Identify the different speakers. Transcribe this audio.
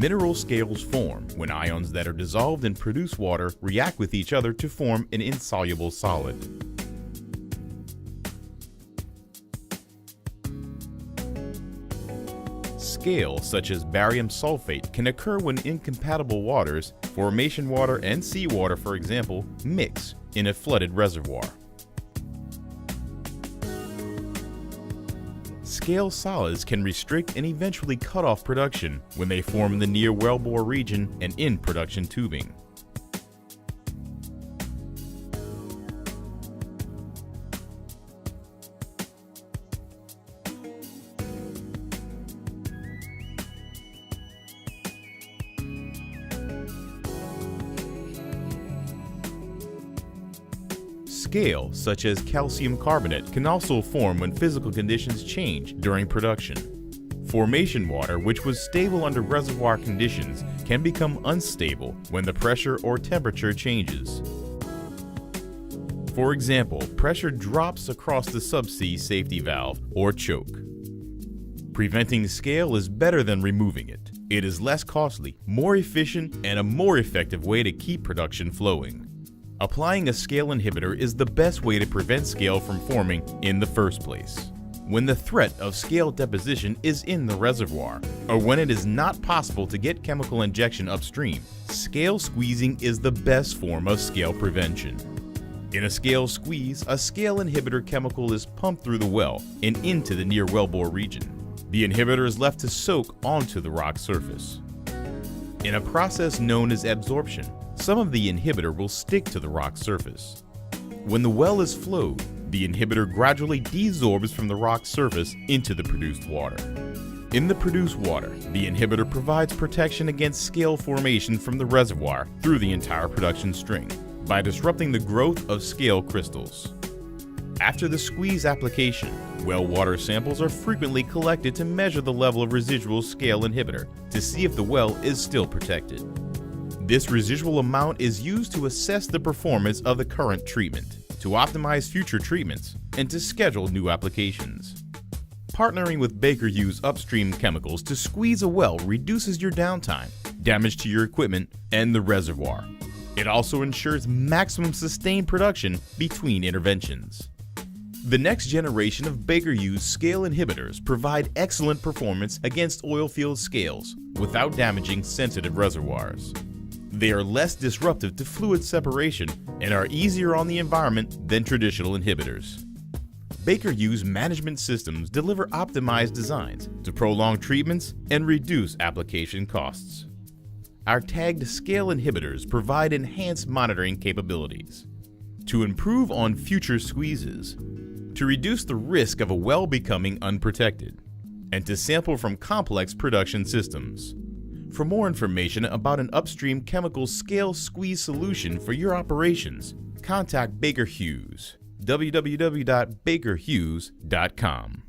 Speaker 1: Mineral scales form when ions that are dissolved in produced water react with each other to form an insoluble solid. Scales such as barium sulfate can occur when incompatible waters, formation water and seawater for example, mix in a flooded reservoir. Scale solids can restrict and eventually cut off production when they form in the near wellbore region and in production tubing. Scale, such as calcium carbonate, can also form when physical conditions change during production. Formation water, which was stable under reservoir conditions, can become unstable when the pressure or temperature changes. For example, pressure drops across the subsea safety valve or choke. Preventing scale is better than removing it. It is less costly, more efficient, and a more effective way to keep production flowing. Applying a scale inhibitor is the best way to prevent scale from forming in the first place. When the threat of scale deposition is in the reservoir, or when it is not possible to get chemical injection upstream, scale squeezing is the best form of scale prevention. In a scale squeeze, a scale inhibitor chemical is pumped through the well and into the near wellbore region. The inhibitor is left to soak onto the rock surface. In a process known as absorption, some of the inhibitor will stick to the rock surface. When the well is flowed, the inhibitor gradually desorbs from the rock surface into the produced water. In the produced water, the inhibitor provides protection against scale formation from the reservoir through the entire production string by disrupting the growth of scale crystals. After the squeeze application, well water samples are frequently collected to measure the level of residual scale inhibitor to see if the well is still protected. This residual amount is used to assess the performance of the current treatment, to optimize future treatments, and to schedule new applications. Partnering with Baker Hughes upstream chemicals to squeeze a well reduces your downtime, damage to your equipment, and the reservoir. It also ensures maximum sustained production between interventions. The next generation of Baker Hughes scale inhibitors provide excellent performance against oil field scales without damaging sensitive reservoirs. They are less disruptive to fluid separation and are easier on the environment than traditional inhibitors. Baker Hughes management systems deliver optimized designs to prolong treatments and reduce application costs. Our tagged scale inhibitors provide enhanced monitoring capabilities to improve on future squeezes, to reduce the risk of a well becoming unprotected, and to sample from complex production systems. For more information about an upstream chemical scale squeeze solution for your operations, contact Baker Hughes, www.bakerhughes.com.